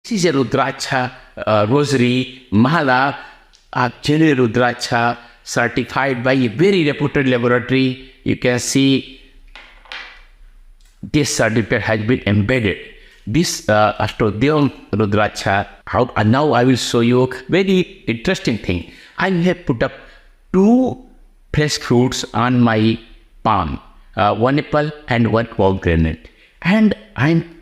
This is a Rudraksha rosary, Mala, Achary Rudraksha, certified by a very reputed laboratory. You can see this certificate has been embedded. This AstroDevam Rudraksha, now I will show you a very interesting thing. I have put up 2 fresh fruits on my palm, 1 apple and 1 pomegranate, and I'm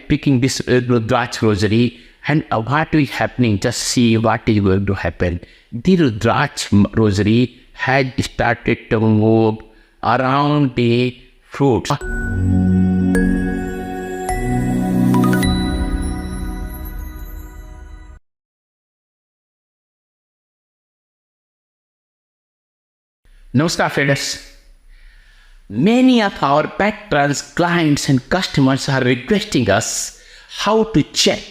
picking this Rudraksha rosary, and what is happening? Just see what is going to happen. The Rudraksha rosary had started to move around the fruits. Namaskar friends. Many of our patrons, clients and customers are requesting us how to check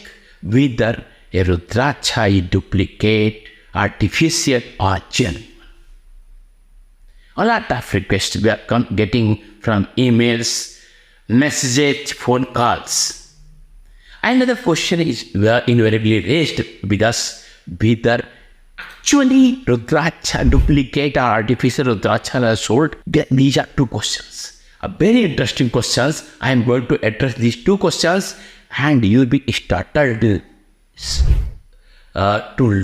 whether a Rudraksha is duplicate, artificial or genuine. A lot of requests we are getting from emails, messages, phone calls. Another question is invariably raised with us whether actually Rudraksha duplicate or artificial Rudraksha are sold. These are 2 questions. Very interesting questions. I am going to address these 2 questions and you will be startled to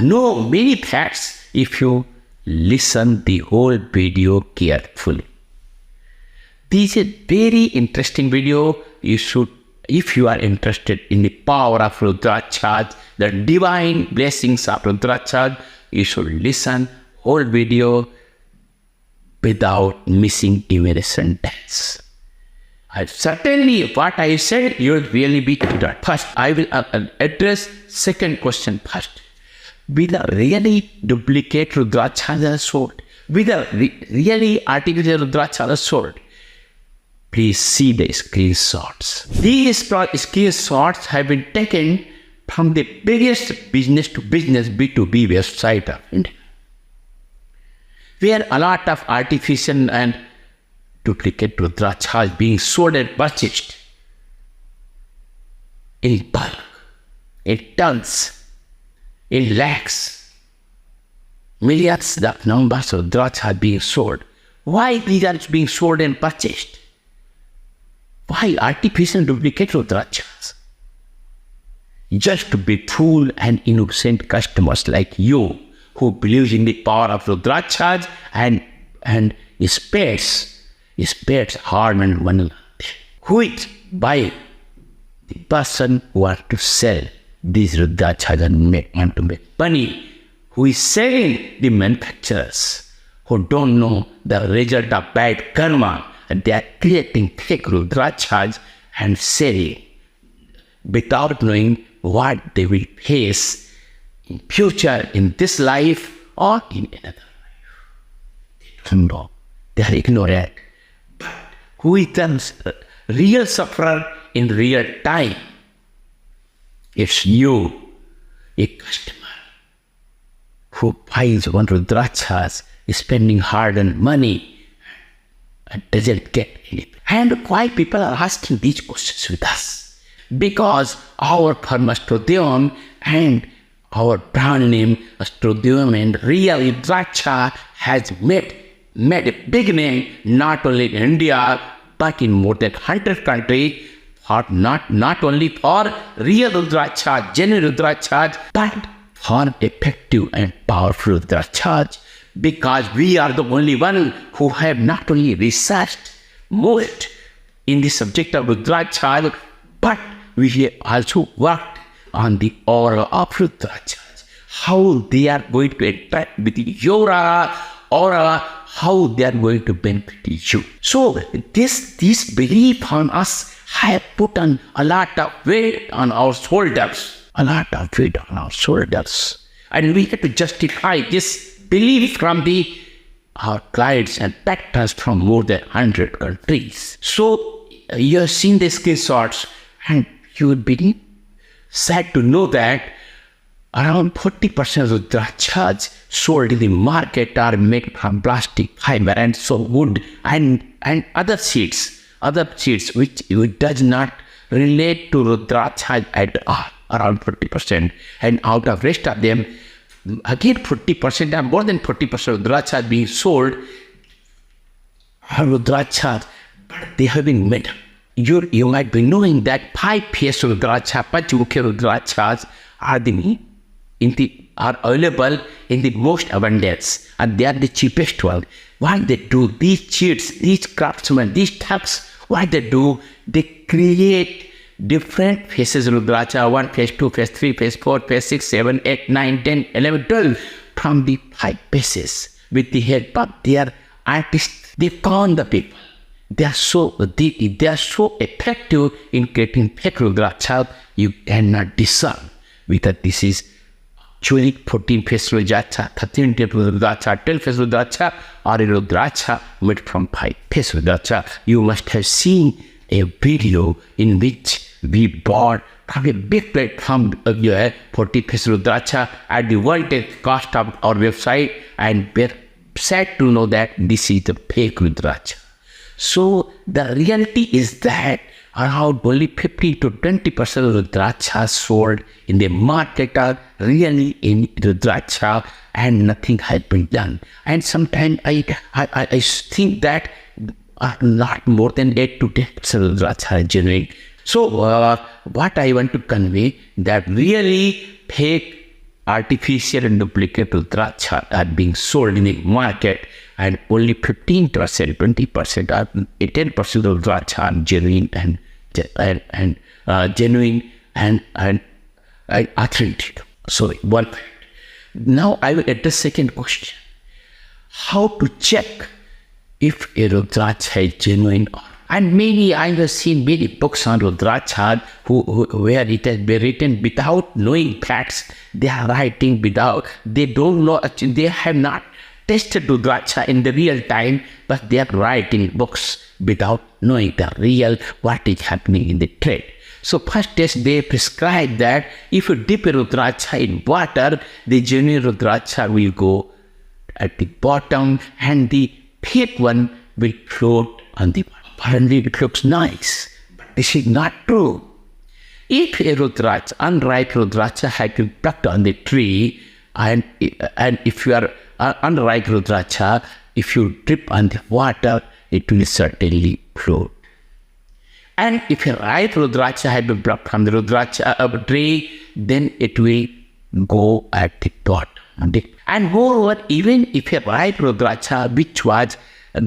know many facts if you listen the whole video carefully. This is a very interesting video. You should, if you are interested in the power of Rudraksha, the divine blessings of Rudraksha, you should listen whole video without missing even a sentence. Certainly what I said, you will really be done. First, I will address second question first. Whether really duplicate Rudraksha are sold, whether really artificial Rudraksha are sold, please see the screenshots. These screenshots have been taken from the biggest business to business B2B website of India, where a lot of artificial and duplicate Rudraksha is being sold and purchased in bulk, in tons, in lakhs, millions of numbers of Rudraksha are being sold. Why these are being sold and purchased? Why artificial duplicate Rudrakshas? Just to be fool and innocent customers like you who believes in the power of Rudrakshas and spares hard-earned money. Who is buy the person who wants to sell these Rudrakshas and want to make money, who is selling the manufacturers who don't know the result of bad karma, and they are creating fake Rudrakshas and selling without knowing what they will face in future, in this life or in another life. They don't know. They are ignorant. But who is the real sufferer in real time? It's you, a customer who buys one Rudrakshas, spending hard-earned money and doesn't get anything. And why people are asking these questions with us? Because our firm AstroDevam and our brand name AstroDevam and real Rudraksha has made a big name not only in India but in more than 100 countries, for not only for real Rudraksha, genuine Rudraksha, but for effective and powerful Rudraksha, because we are the only one who have not only researched, moved in the subject of Rudraksha, but we have also worked on the aura of Rudrakshas, how they are going to interact with your aura, how they are going to benefit you. So this belief on us have put on a lot of weight on our shoulders, and we have to justify this belief from our clients and patrons from more than 100 countries. So you have seen the screenshots, and you would be sad to know that around 40% of Rudrakshas sold in the market are made from plastic, fiber and so wood and other seeds which does not relate to Rudraksha at around 40%. And out of rest of them, again 40%, and more than 40% Rudraksha being sold are Rudrakshas, but they have been made. You might be knowing that 5 face Rudraksha, Mukhi Rudrakshas are available in the most abundance, and they are the cheapest one. What they do, these cheats, these craftsmen, these thugs, what they do, they create different faces of Rudraksha, 1 face, 2 face, 3 face, 4 face, 6, 7, 8, 9, 10, 11, 12, from the 5 faces with the help of their artists. They con the people. They are so effective in creating fake Rudraksha, you cannot discern whether this is actually 14 face Rudraksha, 13 face Rudraksha, 12 face Rudraksha, or a Rudraksha made from 5 face Rudraksha. You must have seen a video in which we bought from a big platform 40 face Rudraksha at the world cost of our website, and we're sad to know that this is the fake Rudraksha. So the reality is that around only 50 to 20% of Rudrakshas sold in the market are really in Rudraksha, and nothing has been done. And sometimes I think that not more than 8 to 10% Rudraksha are genuine. So what I want to convey, that really fake, artificial and duplicate Rudraksha are being sold in the market, and only 15%, 20% or 10% of Rudraksha are genuine and authentic. So one fact. Now I will address second question: how to check if a Rudraksha is genuine or not? And maybe I have seen many books on Rudraksha where it has been written without knowing facts. They are writing without, they don't know, they have not tested Rudraksha in the real time, but they are writing books without knowing the real, what is happening in the trade. So first test, they prescribe that if you dip a Rudraksha in water, the genuine Rudraksha will go at the bottom and the fake one will float on the bottom. Apparently it looks nice, but this is not true. If a Rudraksha, unripe Rudraksha, had been plucked on the tree, and if you are unripe Rudraksha, if you drip on the water, it will certainly float. And if a ripe Rudraksha had been plucked from the Rudraksha tree, then it will go at the bottom. And moreover, even if a ripe Rudraksha which was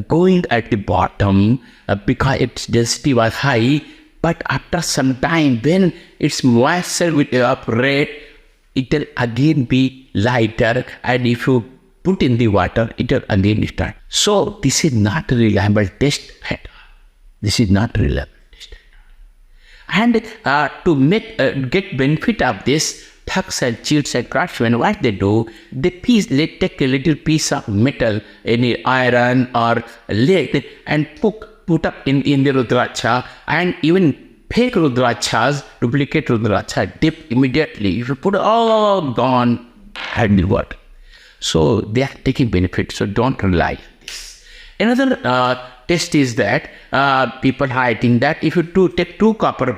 going at the bottom because its density was high, but after some time when its moisture will evaporate, it will again be lighter, and if you put in the water, it will again start. So this is not a reliable test at all. This is not reliable test at all. And to get benefit of this, thugs and cheats and craftsmen, what they do, they take a little piece of metal, any iron or lead, and put up in the Rudraksha, and even fake Rudrakshas, duplicate Rudraksha, dip immediately. If you put all gone and the water. So they are taking benefit, so don't rely on this. Another test is that people writing that if you take 2 copper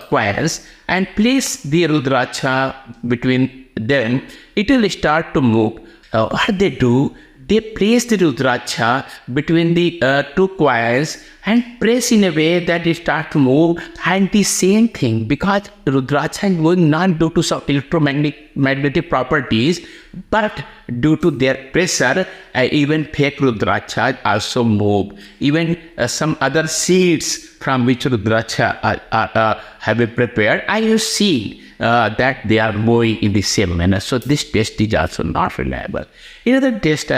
coils and place the Rudraksha between them, it will start to move. What they do, they place the Rudraksha between the 2 coils and press in a way that it starts to move, and the same thing, because Rudraksha is moving not due to some electromagnetic properties, but due to their pressure, even fake Rudraksha also move. Even some other seeds from which Rudraksha have been prepared, I have seen that they are moving in the same manner. So this test is also not reliable. Another test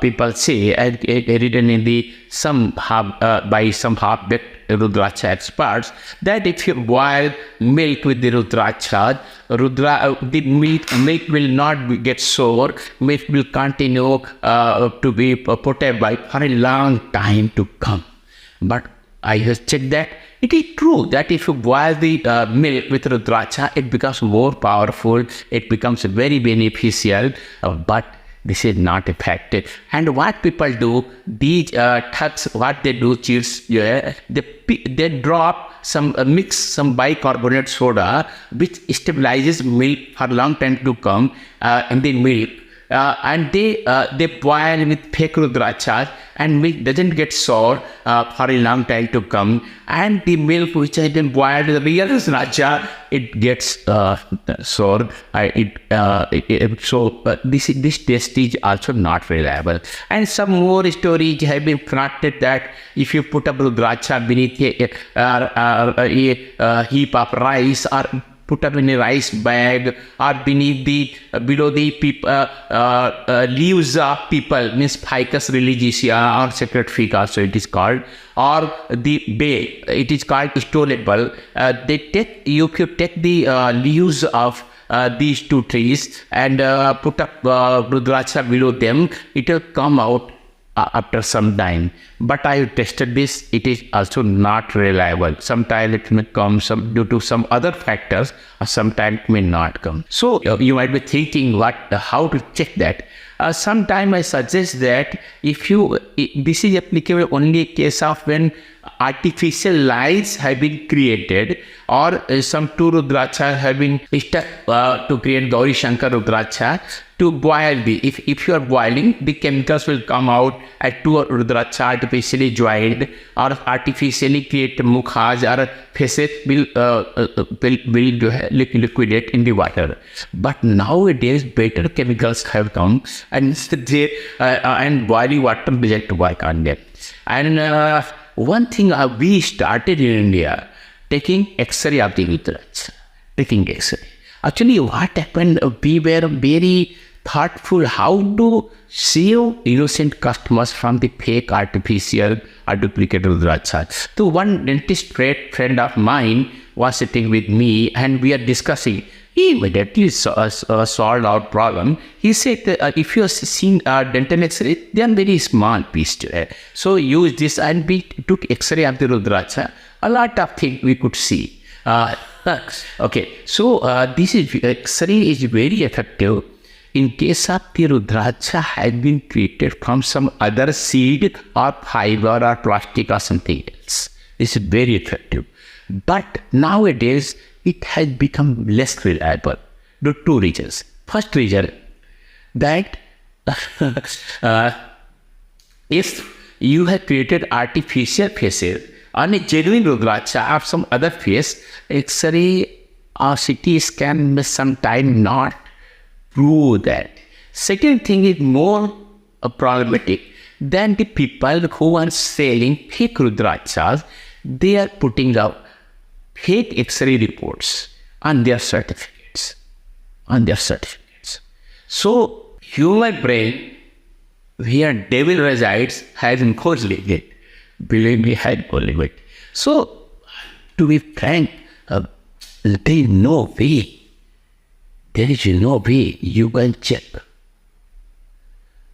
people say, written in the by some half-baked Rudraksha experts, that if you boil milk with the Rudraksha, the milk will not get sour. Milk will continue to be potable for a long time to come. But I have checked that it is true that if you boil the milk with Rudraksha, it becomes more powerful, it becomes very beneficial, but This is not effective. And what people do, these thugs, what they do, cheers, they drop some, mix some bicarbonate soda, which stabilizes milk for a long time to come in the milk. And they boil with fake Rudraksha, and milk doesn't get sour for a long time to come. And the milk which has been boiled with the real Rudraksha, it gets sour. So this test is also not reliable. And some more stories have been crafted that if you put up Rudraksha beneath a heap of rice, or put up in a rice bag, or beneath below the leaves of people, means Ficus religiosa or sacred fig also it is called, or the bay, it is called stolable. If you take the leaves of these two trees and put up Rudraksha below them, it will come out after some time. But I tested this, it is also not reliable. Sometimes it may come due to some other factors, or sometimes it may not come. So you might be thinking how to check that. Sometimes I suggest that this is applicable only in case of when artificial lines have been created, or some two Rudraksha have been stuck to create Gauri Shankar Rudraksha. To boil if you are boiling, the chemicals will come out at two Rudraksha artificially joined, or artificially create mukhas, or faces will liquidate in the water. But nowadays better chemicals have come, and boiling water doesn't work on them. And one thing we started in India, taking X-ray of the Rudraksha, taking X-ray. Actually, what happened? We were very thoughtful how to save innocent customers from the fake, artificial, or duplicate Rudraksha. So one dentist friend of mine was sitting with me, and we are discussing. He immediately solved our problem. He said, if you are seeing dental X-ray, they are very small piece. So use this, and we took X-ray of the Rudraksha. A lot of things we could see. Okay, so this X-ray is very effective in case of the Rudraksha has been created from some other seed or fiber or plastic or something else. This is very effective. But nowadays, it has become less reliable due to two reasons. First reason, that if you have created artificial faces on a genuine Rudraksha of some other face, X-ray or CT scan may sometimes not prove that. Second thing is more problematic than the people who are selling fake Rudrakshas. They are putting up fake X-ray reports on their certificates. So human brain, where devil resides, has encoded it. Believe me, has encoded it. So to be frank, there is no way. There is no way you can check.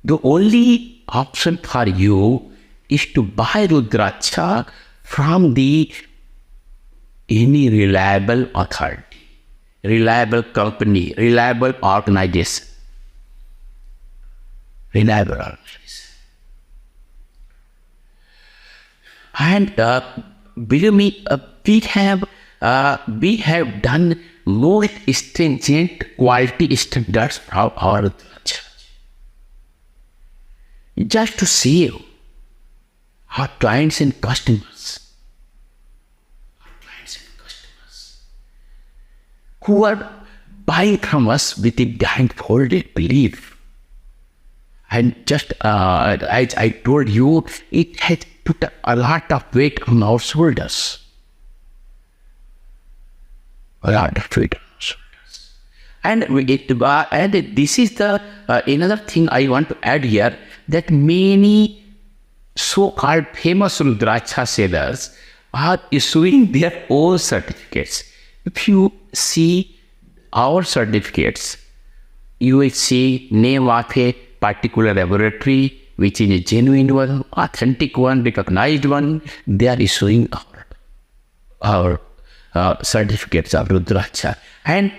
The only option for you is to buy Rudraksha from any reliable authority, reliable company, reliable organization. And believe me, we have done more stringent quality standards for our Rudraksha, just to save our clients and customers. Who are buying from us with a blindfolded belief. And just as I told you, it has put a lot of weight on our shoulders. And this is the another thing I want to add here, that many so-called famous Rudraksha sellers are issuing their own certificates. If you see our certificates, you will see name of a particular laboratory, which is a genuine one, authentic one, recognized one. They are issuing our certificates of Rudraksha. And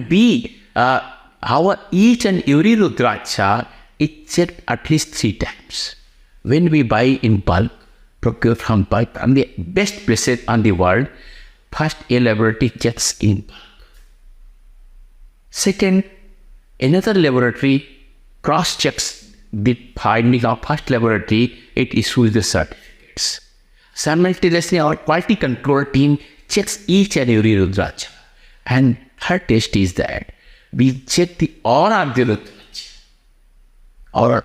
we, our each and every Rudraksha it's checked at least 3 times. When we buy in bulk, procure from bulk, and the best places on the world, first a laboratory checks in bulk. Second, another laboratory cross-checks the finding of first laboratory, it issues the certificates. Simultaneously, our quality control team checks each and every Rudraksha. And her test is that we check the aura of the Rudraksha. Aura.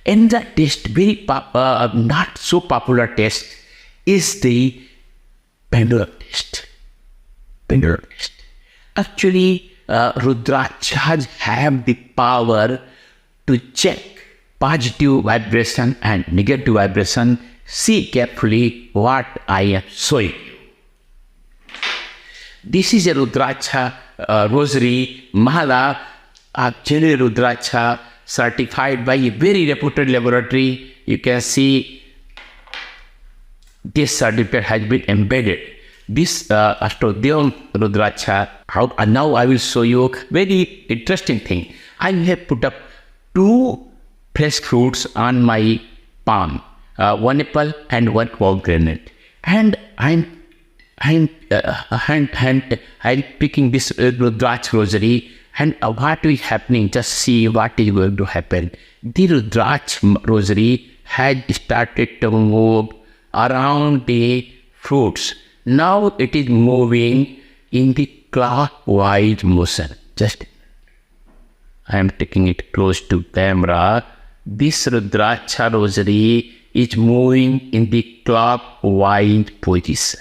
And the test, very not so popular test, is the pendulum test. Pendulum test. Actually, Rudrakshas have the power to check positive vibration and negative vibration. See carefully what I am showing you. This is a Rudraksha rosary, Mala, Achary Rudraksha, certified by a very reputed laboratory. You can see this certificate has been embedded. This AstroDevam Rudraksha, now I will show you a very interesting thing. I have put up 2 fresh fruits on my palm, 1 apple and 1 pomegranate, and I'm picking this Rudraksha rosary, and what is happening? Just see what is going to happen. The Rudraksha rosary had started to move around the fruits. Now it is moving in the clockwise motion. Just I am taking it close to camera. This Rudraksha rosary is moving in the clockwise position.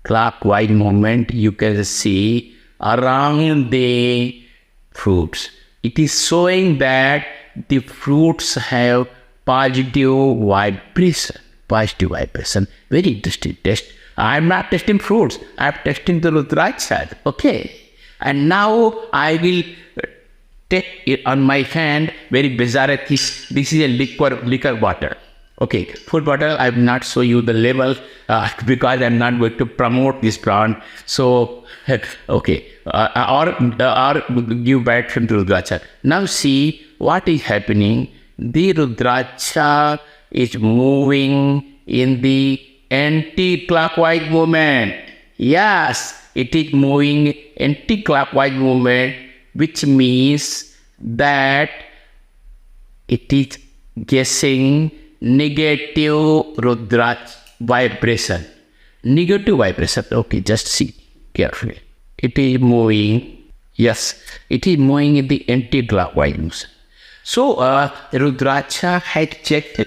Clockwise movement you can see around the fruits. It is showing that the fruits have positive vibration. Positive vibration. Very interesting test. I am not testing fruits. I am testing the Rudraksha. Okay. And now I will take it on my hand. Very bizarre thing. This is a liquor bottle. Okay. Full bottle. I will not show you the label because I am not going to promote this plant. So, okay. Or give back from the Rudraksha. Now see what is happening. The Rudraksha is moving in the anti-clockwise movement. Yes, it is moving anti-clockwise movement, which means that it is guessing negative Rudraksha vibration. Negative vibration. Okay, just see carefully. It is moving. Yes, it is moving in the anti-clockwise motion. So, Rudraksha had checked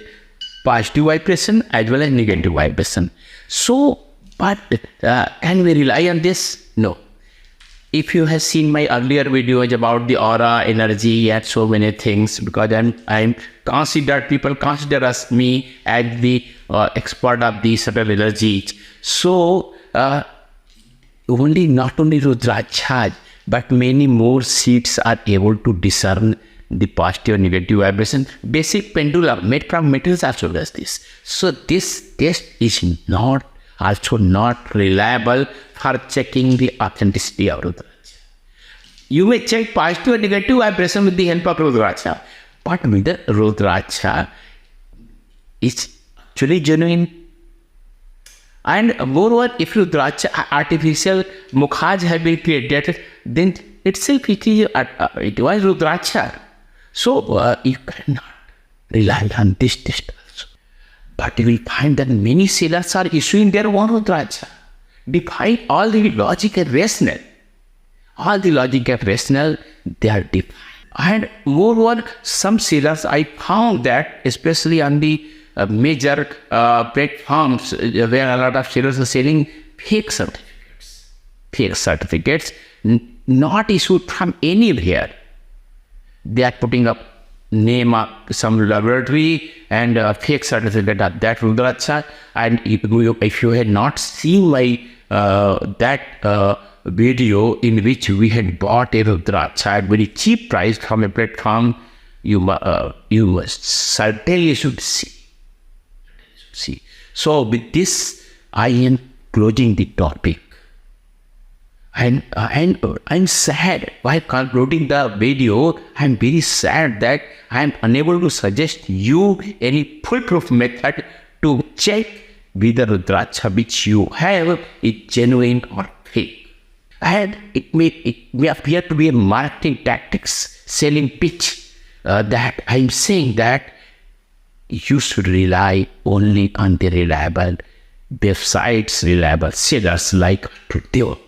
positive vibration as well as negative vibration. So, but can we rely on this? No. If you have seen my earlier videos about the aura, energy, and so many things, because I'm considered, people consider me as the expert of the subtle energies. So, not only Rudraksha, but many more seeds are able to discern the positive and negative vibration. Basic pendulum made from metals also does this. So this test is also not reliable for checking the authenticity of Rudraksha. You may check positive and negative vibration with the help of Rudraksha, but with the Rudraksha, it's actually genuine. And moreover, if Rudraksha artificial mukhas have been created, then itself it was Rudraksha. So you cannot rely on this test also. But you will find that many sellers are issuing their own Rudraksha. Define all the logic and rational. All the logic and rational, they are defined. And moreover, some sellers, I found that, especially on the major platforms where a lot of sellers are selling fake certificates. Fake certificates, not issued from anywhere. They are putting up name of some laboratory and fake certificate of that Rudraksha. And if you had not seen my video in which we had bought a Rudraksha at very cheap price from a platform, you must certainly should see. So with this, I am closing the topic. And I'm sad while concluding the video. I'm very sad that I'm unable to suggest you any foolproof method to check whether Rudraksha which you have is genuine or fake. And it may appear to be a marketing tactics, selling pitch, that I'm saying that you should rely only on the reliable websites, reliable sellers like AstroDevam,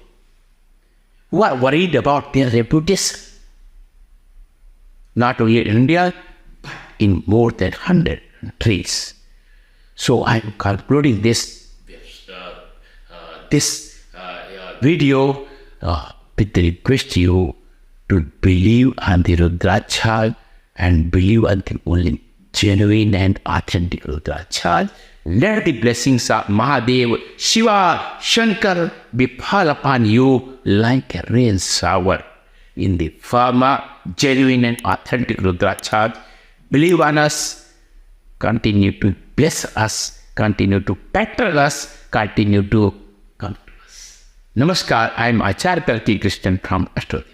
who are worried about their reputation, not only in India, but in more than 100 countries. So I'm concluding this video with the request to you to believe on the Rudraksha and believe on the only genuine and authentic Rudraksha. Let the blessings of Mahadev, Shiva, Shankar befall upon you like a rain shower in the form of genuine and authentic Rudraksha. Believe on us, continue to bless us, continue to patron us, continue to come to us. Namaskar, I am Acharya Kalki Krishnan from AstroDevam.